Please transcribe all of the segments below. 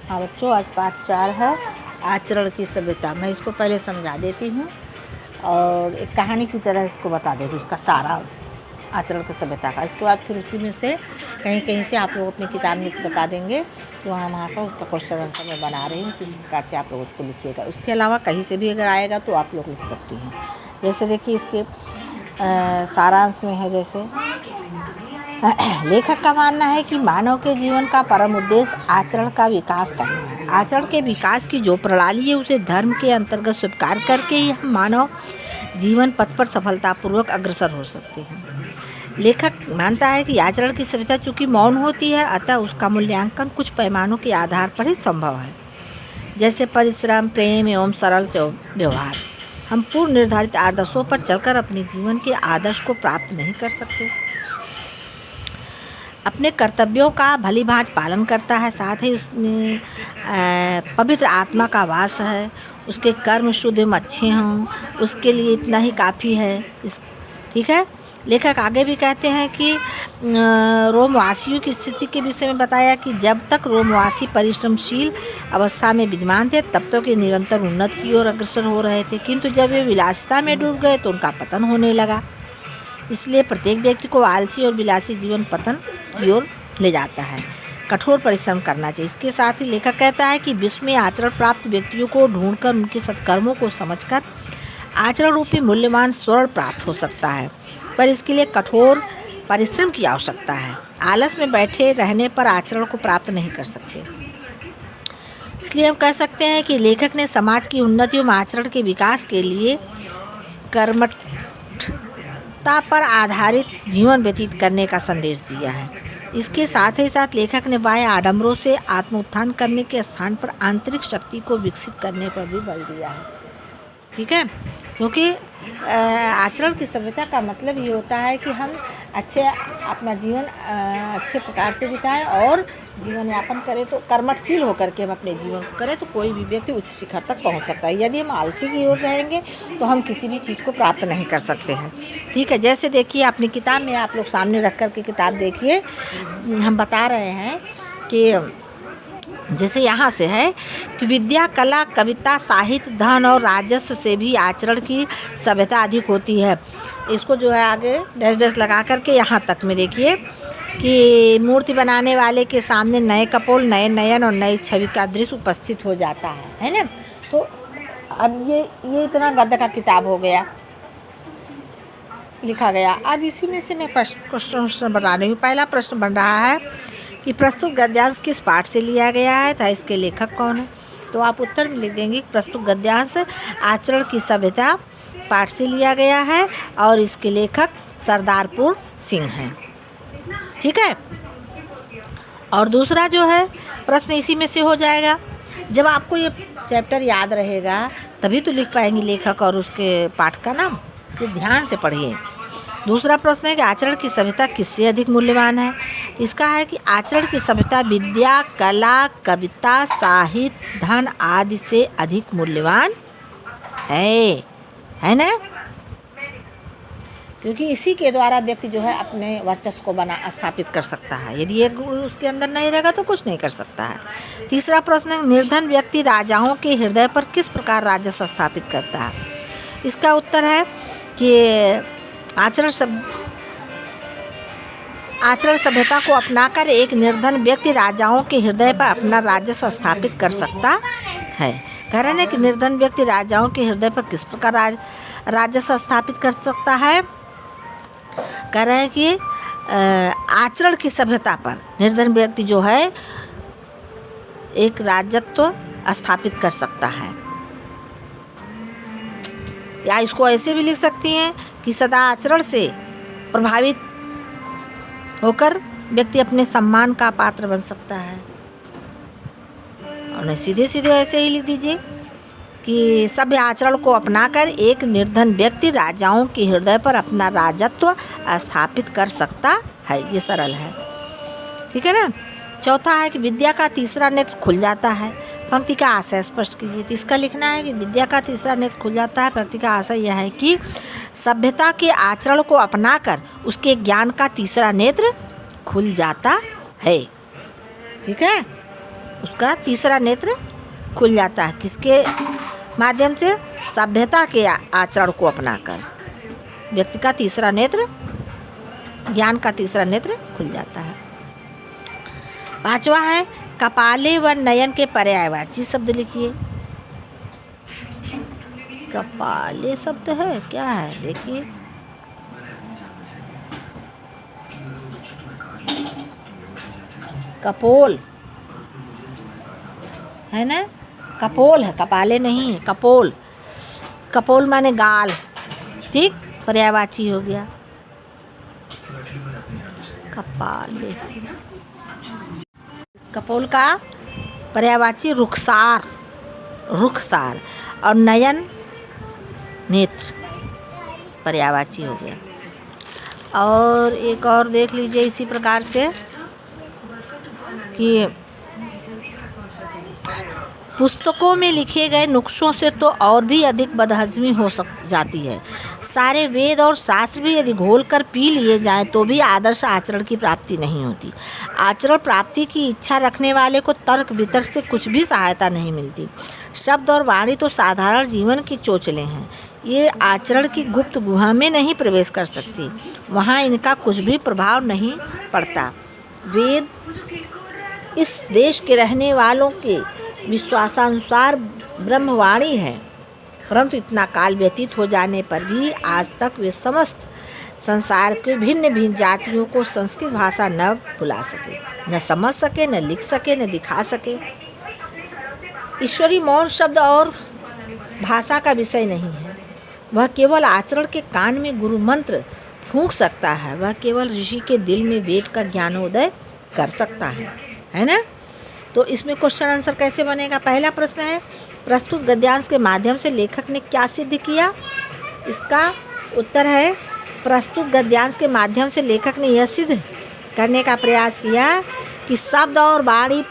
हाँ बच्चों, आज पाठ 4 है आचरण की सभ्यता। मैं इसको पहले समझा देती हूँ और एक कहानी की तरह इसको बता देती हूँ, उसका सारांश आचरण की सभ्यता का। इसके बाद फिर उसी में से कहीं कहीं से आप लोग अपनी किताब में से बता देंगे कि वहाँ से उसका क्वेश्चन आंसर मैं बना रही हूँ, किस प्रकार से आप लोग उसको लिखिएगा। उसके अलावा कहीं से भी अगर आएगा तो आप लोग लिख सकती हैं। जैसे देखिए इसके सारांश में है, जैसे लेखक का मानना है कि मानव के जीवन का परम उद्देश्य आचरण का विकास करना है। आचरण के विकास की जो प्रणाली है उसे धर्म के अंतर्गत स्वीकार करके ही हम मानव जीवन पथ पर सफलतापूर्वक अग्रसर हो सकते हैं। लेखक मानता है कि आचरण की सभ्यता चूँकि मौन होती है, अतः उसका मूल्यांकन कुछ पैमानों के आधार पर ही संभव है, जैसे परिश्रम, प्रेम एवं सरल से व्यवहार। हम पूर्व निर्धारित आदर्शों पर चलकर अपने जीवन के आदर्श को प्राप्त नहीं कर सकते। अपने कर्तव्यों का भली भांति पालन करता है, साथ ही उसमें पवित्र आत्मा का वास है। उसके कर्म शुद्ध एवं अच्छे हों, उसके लिए इतना ही काफ़ी है। ठीक है। लेखक आगे भी कहते हैं कि रोमवासियों की स्थिति के विषय में बताया कि जब तक रोमवासी परिश्रमशील अवस्था में विद्यमान थे तब तक ये निरंतर उन्नति की ओर अग्रसर हो रहे थे, किंतु जब वे विलासिता में डूब गए तो उनका पतन होने लगा। इसलिए प्रत्येक व्यक्ति को आलसी और विलासी जीवन पतन की ओर ले जाता है। कठोर परिश्रम करना चाहिए। इसके साथ ही लेखक कहता है कि विश्व में आचरण प्राप्त व्यक्तियों को ढूंढकर उनके सत्कर्मों को समझकर आचरण रूपी मूल्यवान स्वर्ण प्राप्त हो सकता है, पर इसके लिए कठोर परिश्रम की आवश्यकता है। आलस में बैठे रहने पर आचरण को प्राप्त नहीं कर सकते। इसलिए हम कह सकते हैं कि लेखक ने समाज की उन्नति एवं आचरण के विकास के लिए कर्मठता पर आधारित जीवन व्यतीत करने का संदेश दिया है। इसके साथ ही साथ लेखक ने बाह्य आडंबरों से आत्म उत्थान करने के स्थान पर आंतरिक शक्ति को विकसित करने पर भी बल दिया है। ठीक है, क्योंकि आचरण की सभ्यता का मतलब ये होता है कि हम अपना जीवन अच्छे प्रकार से बिताएं और जीवन यापन करें, तो कर्मठशील होकर के हम अपने जीवन को करें तो कोई भी व्यक्ति उच्च शिखर तक पहुंच सकता है। यदि हम आलसी की ओर रहेंगे तो हम किसी भी चीज़ को प्राप्त नहीं कर सकते हैं। ठीक है, जैसे देखिए अपनी किताब में आप लोग सामने रख कर के किताब देखिए, हम बता रहे हैं कि जैसे यहाँ से है कि विद्या, कला, कविता, साहित्य, धन और राजस्व से भी आचरण की सभ्यता अधिक होती है। इसको जो है आगे डैश डैश लगा करके यहाँ तक में देखिए कि मूर्ति बनाने वाले के सामने नए कपोल, नए नयन और नई छवि का दृश्य उपस्थित हो जाता है ना। तो अब ये इतना गद्य का किताब हो गया, लिखा गया। अब इसी में से मैं प्रश्न बना रही हूँ। पहला प्रश्न बन रहा है कि प्रस्तुत गद्यांश किस पाठ से लिया गया है तथा इसके लेखक कौन है। तो आप उत्तर में लिख देंगे प्रस्तुत गद्यांश आचरण की सभ्यता पाठ से लिया गया है और इसके लेखक सरदारपुर सिंह हैं। ठीक है, और दूसरा जो है प्रश्न इसी में से हो जाएगा। जब आपको ये चैप्टर याद रहेगा तभी तो लिख पाएंगे लेखक और उसके पाठ का नाम, इसलिए ध्यान से पढ़िए। दूसरा प्रश्न है कि आचरण की सभ्यता किससे अधिक मूल्यवान है। इसका है कि आचरण की सभ्यता विद्या, कला, कविता, साहित्य, धन आदि से अधिक मूल्यवान है ना, क्योंकि इसी के द्वारा व्यक्ति जो है अपने वर्चस्व को स्थापित कर सकता है। यदि एक गुण उसके अंदर नहीं रहेगा तो कुछ नहीं कर सकता है। तीसरा प्रश्न है निर्धन व्यक्ति राजाओं के हृदय पर किस प्रकार राजस्व स्थापित करता है। इसका उत्तर है कि आचरण सभ्यता को अपनाकर एक निर्धन व्यक्ति राजाओं के हृदय पर अपना राजस्व स्थापित कर सकता है। कह रहे हैं कि निर्धन व्यक्ति राजाओं के हृदय पर किस प्रकार राजस्व स्थापित कर सकता है। कह रहे हैं कि आचरण की सभ्यता पर निर्धन व्यक्ति जो है एक राजत्व स्थापित कर सकता है। या इसको ऐसे भी लिख सकती हैं कि सदा आचरण से प्रभावित होकर व्यक्ति अपने सम्मान का पात्र बन सकता है। और सीधे सीधे ऐसे ही लिख दीजिए कि सभ्य आचरण को अपनाकर एक निर्धन व्यक्ति राजाओं के हृदय पर अपना राजत्व स्थापित कर सकता है। ये सरल है। ठीक है ना। चौथा है कि विद्या का तीसरा नेत्र खुल जाता है। पंक्ति का आशय स्पष्ट कीजिए। तो इसका लिखना है कि विद्या का तीसरा नेत्र खुल जाता है। पंक्ति का आशय यह है कि सभ्यता के आचरण को अपनाकर उसके ज्ञान का तीसरा नेत्र खुल जाता है। ठीक है, उसका तीसरा नेत्र खुल जाता है। किसके माध्यम से? सभ्यता के आचरण को अपनाकर व्यक्ति का तीसरा नेत्र, ज्ञान का तीसरा नेत्र खुल जाता है। पांचवा है कपाले व नयन के पर्यायवाची शब्द लिखिए। कपाले शब्द है, क्या है देखिए। कपोल है ना, कपोल है, कपाले नहीं है, कपोल। कपोल माने गाल, ठीक, पर्यायवाची हो गया कपाले। कपोल का पर्यायवाची रुखसार, रुखसार, और नयन नेत्र पर्यायवाची हो गया। और एक और देख लीजिए इसी प्रकार से कि पुस्तकों में लिखे गए नुस्खों से तो और भी अधिक बदहजमी हो जाती है। सारे वेद और शास्त्र भी यदि घोल कर पी लिए जाएं तो भी आदर्श आचरण की प्राप्ति नहीं होती। आचरण प्राप्ति की इच्छा रखने वाले को तर्क वितर्क से कुछ भी सहायता नहीं मिलती। शब्द और वाणी तो साधारण जीवन की चोचलें हैं, ये आचरण की गुप्त गुहा में नहीं प्रवेश कर सकती, वहाँ इनका कुछ भी प्रभाव नहीं पड़ता। वेद इस देश के रहने वालों के विश्वासानुसार ब्रह्मवाणी है, परंतु इतना काल व्यतीत हो जाने पर भी आज तक वे समस्त संसार के भिन्न भिन्न जातियों को संस्कृत भाषा न भुला सके, न समझ सके, न लिख सके, न दिखा सके। ईश्वरी मौन शब्द और भाषा का विषय नहीं है, वह केवल आचरण के कान में गुरु मंत्र फूंक सकता है, वह केवल ऋषि के दिल में वेद का ज्ञानोदय कर सकता है ना। तो इसमें क्वेश्चन आंसर कैसे बनेगा? पहला प्रश्न है प्रस्तुत गद्यांश के माध्यम से लेखक ने क्या सिद्ध किया? इसका उत्तर है प्रस्तुत गद्यांश के माध्यम से लेखक ने यह सिद्ध करने का प्रयास किया कि शब्द और वाणी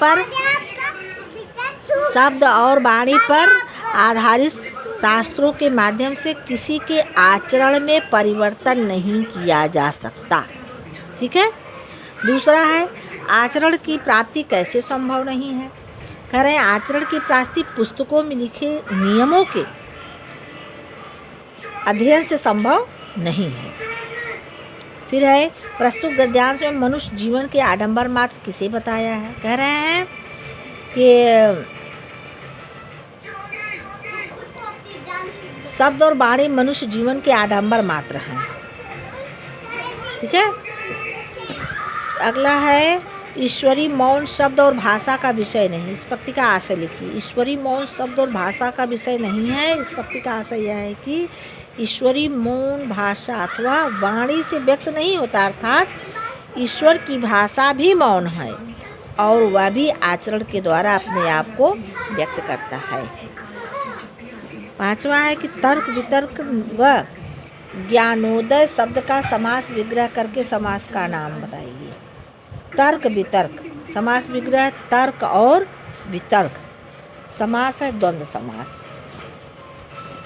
पर आधारित शास्त्रों के माध्यम से किसी के आचरण में परिवर्तन नहीं किया जा सकता। ठीक है। दूसरा है आचरण की प्राप्ति कैसे संभव नहीं है? कह रहे हैं आचरण की प्राप्ति पुस्तकों में लिखे नियमों के अध्ययन से संभव नहीं है। फिर है प्रस्तुत गद्यांश में मनुष्य जीवन के आडंबर मात्र किसे बताया है? कह रहे हैं कि शब्द और वाणी मनुष्य जीवन के आडंबर मात्र हैं। ठीक है। अगला है ईश्वरी मौन शब्द और भाषा का विषय नहीं। इस पंक्ति का आशय लिखिए। ईश्वरी मौन शब्द और भाषा का विषय नहीं है। इस पंक्ति का आशय यह है कि ईश्वरी मौन भाषा अथवा वाणी से व्यक्त नहीं होता, अर्थात ईश्वर की भाषा भी मौन है और वह भी आचरण के द्वारा अपने आप को व्यक्त करता है। पांचवा है कि तर्क वितर्क व ज्ञानोदय शब्द का समास विग्रह करके समास का नाम बताइए। तर्क वितर्क, समास विग्रह तर्क और वितर्क, समास है द्वंद्व समास।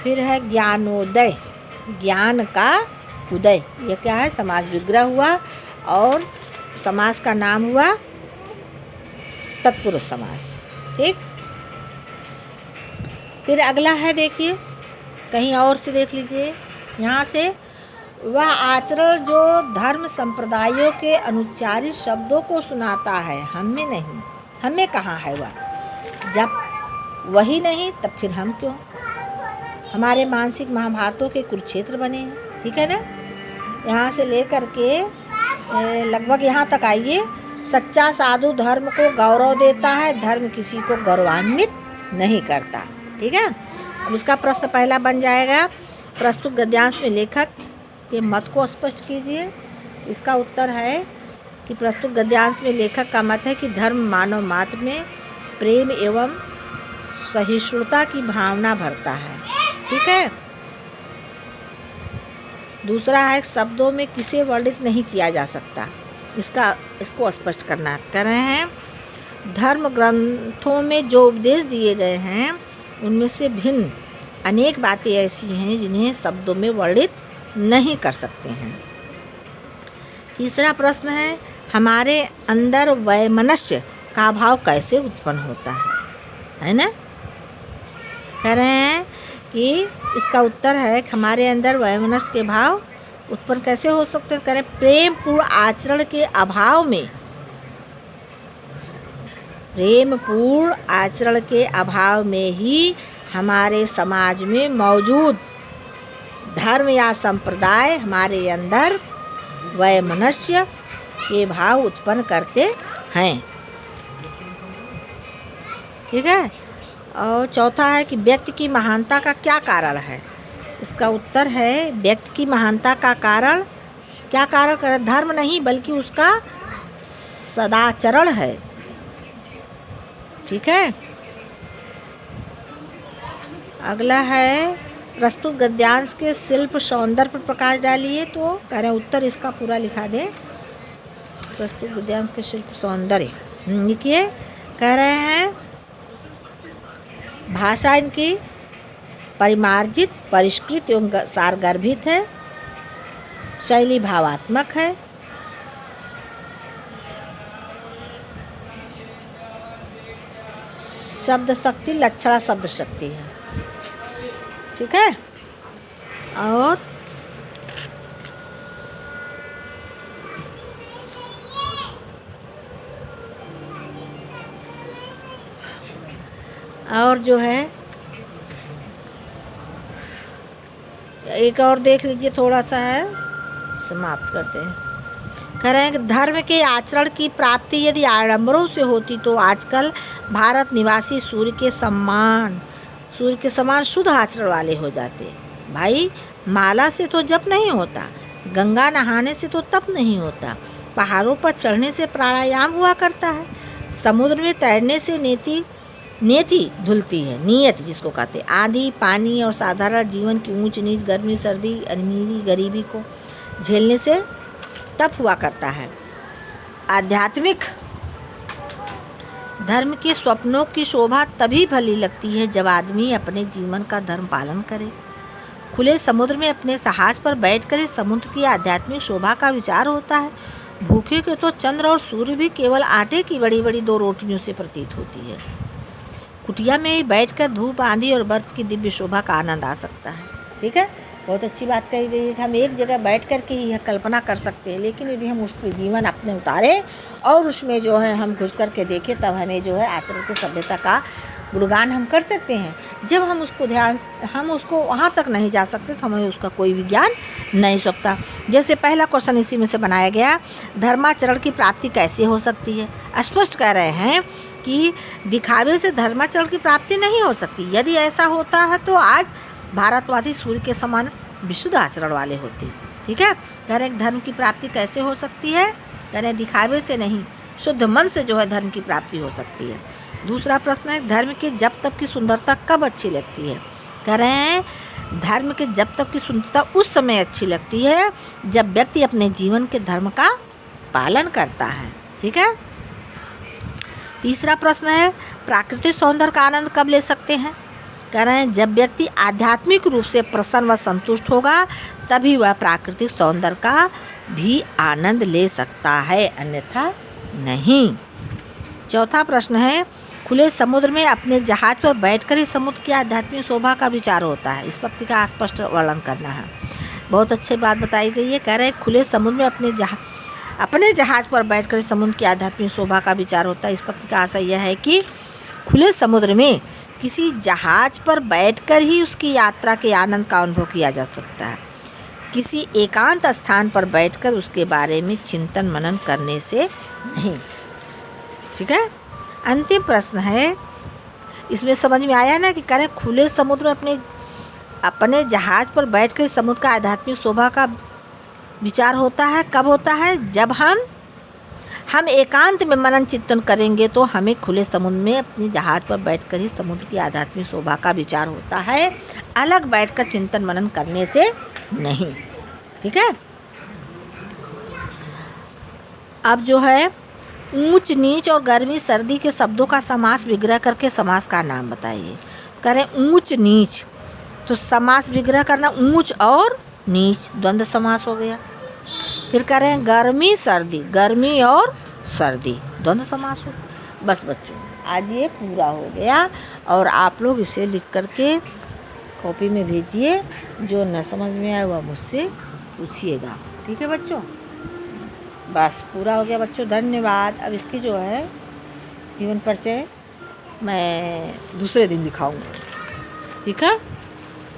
फिर है ज्ञानोदय, ज्ञान का उदय, यह क्या है? समास विग्रह हुआ और समास का नाम हुआ तत्पुरुष समास। ठीक। फिर अगला है देखिए, कहीं और से देख लीजिए, यहाँ से वह आचरण जो धर्म संप्रदायों के अनुच्चारित शब्दों को सुनाता है, हमें नहीं, हमें कहाँ है वह? जब वही नहीं तब फिर हम क्यों? हमारे मानसिक महाभारतों के कुरुक्षेत्र बने हैं। ठीक है ना। यहाँ से लेकर के लगभग यहाँ तक आइए। सच्चा साधु धर्म को गौरव देता है, धर्म किसी को गौरवान्वित नहीं करता। ठीक है। अब इसका प्रश्न पहला बन जाएगा, प्रस्तुत गद्यांश में लेखक के मत को स्पष्ट कीजिए। इसका उत्तर है कि प्रस्तुत गद्यांश में लेखक का मत है कि धर्म मानव मात्र में प्रेम एवं सहिष्णुता की भावना भरता है। ठीक है। दूसरा है शब्दों में किसे वर्णित नहीं किया जा सकता, इसको स्पष्ट करना कर रहे हैं। धर्म ग्रंथों में जो उपदेश दिए गए हैं उनमें से भिन्न अनेक बातें ऐसी हैं जिन्हें शब्दों में वर्णित नहीं कर सकते हैं। तीसरा प्रश्न है हमारे अंदर वैमनस्य का भाव कैसे उत्पन्न होता है ना। कह रहे हैं कि इसका उत्तर है कि हमारे अंदर वैमनस्य के भाव उत्पन्न कैसे हो सकते हैं। करें प्रेम पूर्ण आचरण के अभाव में, प्रेम पूर्ण आचरण के अभाव में ही हमारे समाज में मौजूद धर्म या संप्रदाय हमारे अंदर वैमनस्य के भाव उत्पन्न करते हैं। ठीक है। और चौथा है कि व्यक्ति की महानता का क्या कारण है। इसका उत्तर है व्यक्ति की महानता का कारण, क्या कारण, धर्म नहीं बल्कि उसका सदाचरण है। ठीक है। अगला है प्रस्तुत गद्यांश के शिल्प सौंदर्य पर प्रकाश डालिए। तो कह रहे हैं उत्तर इसका पूरा लिखा दें। प्रस्तुत गद्यांश के शिल्प सौंदर्य लिखिए। कह रहे हैं भाषा इनकी परिमार्जित, परिष्कृत एवं सारगर्भित है। शैली भावात्मक है। शब्द शक्ति लक्षणा शब्द शक्ति है। ठीक है। और जो है एक और देख लीजिए, थोड़ा सा है, समाप्त करते हैं। कह रहे हैं कि धर्म के आचरण की प्राप्ति यदि आडंबरों से होती तो आजकल भारत निवासी सूर्य के समान शुद्ध आचरण वाले हो जाते। भाई माला से तो जप नहीं होता, गंगा नहाने से तो तप नहीं होता, पहाड़ों पर चढ़ने से प्राणायाम हुआ करता है, समुद्र में तैरने से नेति धुलती है, नियत जिसको कहते हैं। आंधी पानी और साधारण जीवन की ऊंच नीच, गर्मी सर्दी, अमीरी गरीबी को झेलने से तप हुआ करता है। आध्यात्मिक धर्म के स्वप्नों की शोभा तभी भली लगती है जब आदमी अपने जीवन का धर्म पालन करे। खुले समुद्र में अपने जहाज पर बैठकर इस समुद्र की आध्यात्मिक शोभा का विचार होता है। भूखे के तो चंद्र और सूर्य भी केवल आटे की बड़ी बड़ी 2 रोटियों से प्रतीत होती है। कुटिया में ही बैठकर धूप आंधी और बर्फ की दिव्य शोभा का आनंद आ सकता है। ठीक है। बहुत अच्छी बात कही गई है कि हम एक जगह बैठ कर के ही यह कल्पना कर सकते हैं, लेकिन यदि हम उस पर जीवन अपने उतारें और उसमें जो है हम घुस कर के देखें, तब हमें जो है आचरण की सभ्यता का गुणगान हम कर सकते हैं। जब हम उसको वहाँ तक नहीं जा सकते तो हमें उसका कोई भी ज्ञान नहीं सकता। जैसे पहला क्वेश्चन इसी में से बनाया गया, धर्माचरण की प्राप्ति कैसे हो सकती है। स्पष्ट कह रहे हैं कि दिखावे से धर्माचरण की प्राप्ति नहीं हो सकती। यदि ऐसा होता है तो आज भारतवासी सूर्य के समान विशुद्ध आचरण वाले होते। ठीक है। कह रहे हैं धर्म की प्राप्ति कैसे हो सकती है। कह रहे हैं दिखावे से नहीं, शुद्ध मन से जो है धर्म की प्राप्ति हो सकती है। दूसरा प्रश्न है धर्म के जब तक की सुंदरता कब अच्छी लगती है। कह रहे हैं धर्म के जब तक की सुंदरता उस समय अच्छी लगती है जब व्यक्ति अपने जीवन के धर्म का पालन करता है। ठीक है। तीसरा प्रश्न है प्राकृतिक सौंदर्य का आनंद कब ले सकते हैं। कह रहे हैं जब व्यक्ति आध्यात्मिक रूप से प्रसन्न व संतुष्ट होगा तभी वह प्राकृतिक सौंदर्य का भी आनंद ले सकता है, अन्यथा नहीं। चौथा प्रश्न है खुले समुद्र में अपने जहाज पर बैठकर ही समुद्र की आध्यात्मिक शोभा का विचार होता है। इस पंक्ति का स्पष्ट वर्णन करना है। बहुत अच्छी बात बताई गई है। कह रहे हैं खुले समुद्र में अपने जहाज पर बैठकर समुद्र की आध्यात्मिक शोभा का विचार होता है। इस पंक्ति का आशय यह है कि खुले समुद्र में किसी जहाज पर बैठकर ही उसकी यात्रा के आनंद का अनुभव किया जा सकता है, किसी एकांत स्थान पर बैठकर उसके बारे में चिंतन मनन करने से नहीं। ठीक है। अंतिम प्रश्न है, इसमें समझ में आया ना कि करें खुले समुद्र में अपने जहाज पर बैठकर समुद्र का आध्यात्मिक शोभा का विचार होता है। कब होता है। जब हम एकांत में मनन चिंतन करेंगे तो हमें खुले समुद्र में अपने जहाज पर बैठकर ही समुद्र की आध्यात्मिक शोभा का विचार होता है, अलग बैठकर चिंतन मनन करने से नहीं। ठीक है। अब जो है ऊंच नीच और गर्मी सर्दी के शब्दों का समास विग्रह करके समास का नाम बताइए। करें ऊंच नीच, तो समास विग्रह करना ऊंच और नीच, द्वंद्व समास हो गया। फिर करें गर्मी सर्दी, गर्मी और सर्दी, द्वंद्व समास हो। बस बच्चों, आज ये पूरा हो गया और आप लोग इसे लिख करके कॉपी में भेजिए। जो न समझ में आए वह मुझसे पूछिएगा, ठीक है बच्चों। बस पूरा हो गया बच्चों, धन्यवाद। अब इसकी जो है जीवन परिचय मैं दूसरे दिन दिखाऊंगी, ठीक है।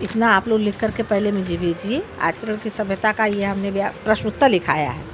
इतना आप लोग लिख करके पहले मुझे भेजिए। आचरण की सभ्यता का ये हमने प्रश्न उत्तर लिखाया है।